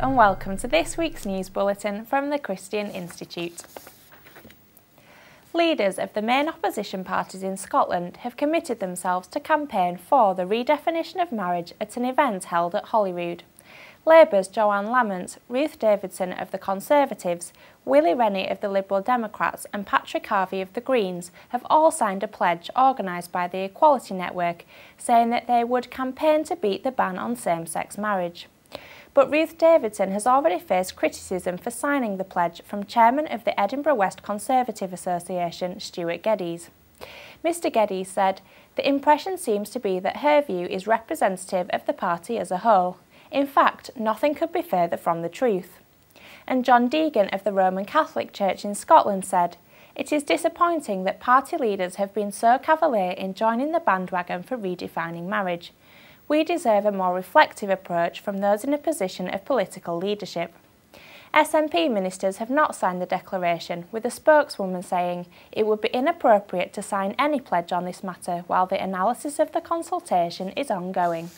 and welcome to this week's news bulletin from the Christian Institute. Leaders of the main opposition parties in Scotland have committed themselves to campaign for the redefinition of marriage at an event held at Holyrood. Labour's Joanne Lamont, Ruth Davidson of the Conservatives, Willie Rennie of the Liberal Democrats and Patrick Harvey of the Greens have all signed a pledge organised by the Equality Network saying that they would campaign to beat the ban on same-sex marriage. But Ruth Davidson has already faced criticism for signing the pledge from Chairman of the Edinburgh West Conservative Association, Stuart Geddes. Mr Geddes said, "The impression seems to be that her view is representative of the party as a whole. In fact, nothing could be further from the truth." And John Deegan of the Roman Catholic Church in Scotland said, "It is disappointing that party leaders have been so cavalier in joining the bandwagon for redefining marriage. We deserve a more reflective approach from those in a position of political leadership." SNP ministers have not signed the declaration, with a spokeswoman saying it would be inappropriate to sign any pledge on this matter while the analysis of the consultation is ongoing.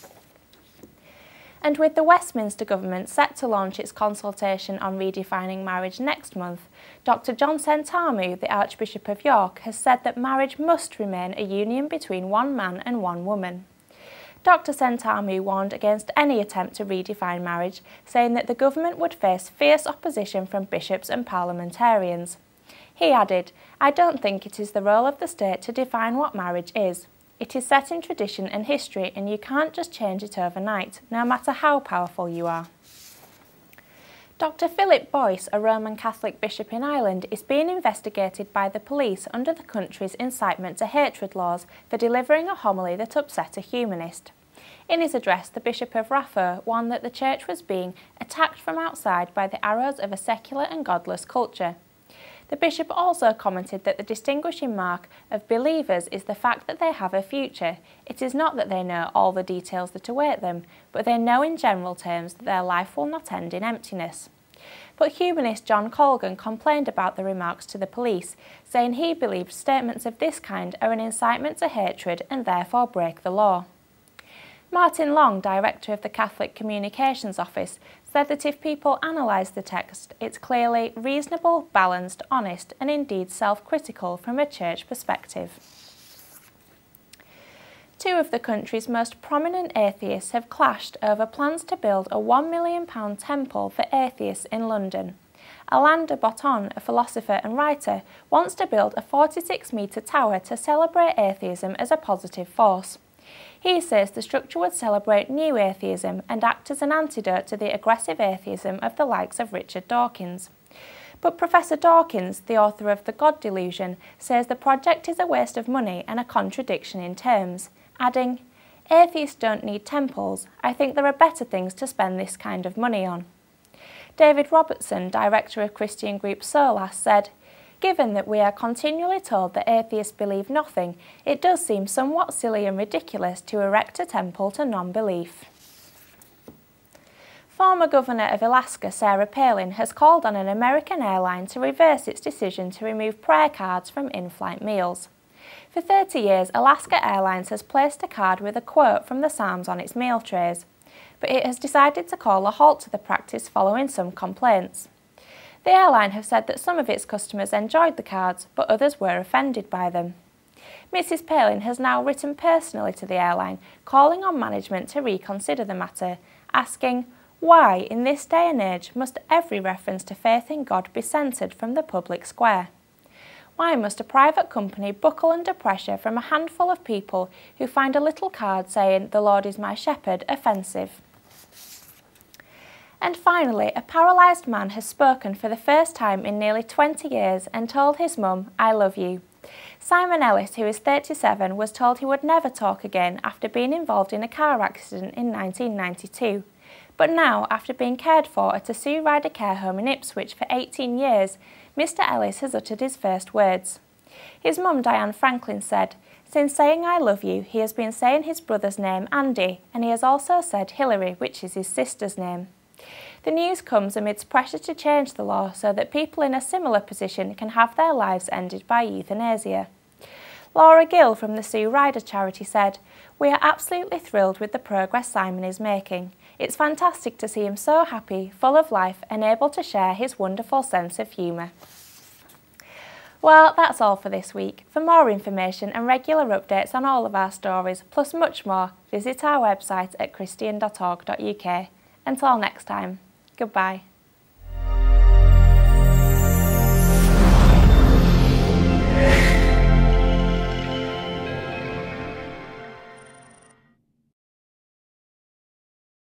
And with the Westminster government set to launch its consultation on redefining marriage next month, Dr John Sentamu, the Archbishop of York, has said that marriage must remain a union between one man and one woman. Dr Sentamu warned against any attempt to redefine marriage, saying that the government would face fierce opposition from bishops and parliamentarians. He added, "I don't think it is the role of the state to define what marriage is. It is set in tradition and history and you can't just change it overnight, no matter how powerful you are." Dr Philip Boyce, a Roman Catholic bishop in Ireland, is being investigated by the police under the country's incitement to hatred laws for delivering a homily that upset a humanist. In his address, the Bishop of Raphoe warned that the church was being attacked from outside by the arrows of a secular and godless culture. The bishop also commented that the distinguishing mark of believers is the fact that they have a future. It is not that they know all the details that await them, but they know in general terms that their life will not end in emptiness. But humanist John Colgan complained about the remarks to the police, saying he believed statements of this kind are an incitement to hatred and therefore break the law. Martin Long, director of the Catholic Communications Office, said that if people analyse the text, it's clearly reasonable, balanced, honest and indeed self-critical from a church perspective. Two of the country's most prominent atheists have clashed over plans to build a £1 million temple for atheists in London. Alain de Botton, a philosopher and writer, wants to build a 46-metre tower to celebrate atheism as a positive force. He says the structure would celebrate new atheism and act as an antidote to the aggressive atheism of the likes of Richard Dawkins. But Professor Dawkins, the author of The God Delusion, says the project is a waste of money and a contradiction in terms, adding, "Atheists don't need temples. I think there are better things to spend this kind of money on." David Robertson, director of Christian group Solas, said, "Given that we are continually told that atheists believe nothing, it does seem somewhat silly and ridiculous to erect a temple to non-belief." Former Governor of Alaska, Sarah Palin, has called on an American airline to reverse its decision to remove prayer cards from in-flight meals. For 30 years, Alaska Airlines has placed a card with a quote from the Psalms on its meal trays, but it has decided to call a halt to the practice following some complaints. The airline have said that some of its customers enjoyed the cards, but others were offended by them. Mrs Palin has now written personally to the airline, calling on management to reconsider the matter, asking, "Why, in this day and age, must every reference to faith in God be censored from the public square? Why must a private company buckle under pressure from a handful of people who find a little card saying, 'The Lord is my shepherd,' offensive?" And finally, a paralysed man has spoken for the first time in nearly 20 years and told his mum, "I love you." Simon Ellis, who is 37, was told he would never talk again after being involved in a car accident in 1992. But now, after being cared for at a Ryder care home in Ipswich for 18 years, Mr Ellis has uttered his first words. His mum, Diane Franklin, said, "Since saying 'I love you,' he has been saying his brother's name, Andy, and he has also said Hilary, which is his sister's name." The news comes amidst pressure to change the law so that people in a similar position can have their lives ended by euthanasia. Laura Gill from the Sue Ryder charity said, "We are absolutely thrilled with the progress Simon is making. It's fantastic to see him so happy, full of life and able to share his wonderful sense of humour." Well, that's all for this week. For more information and regular updates on all of our stories, plus much more, visit our website at christian.org.uk. Until next time, goodbye.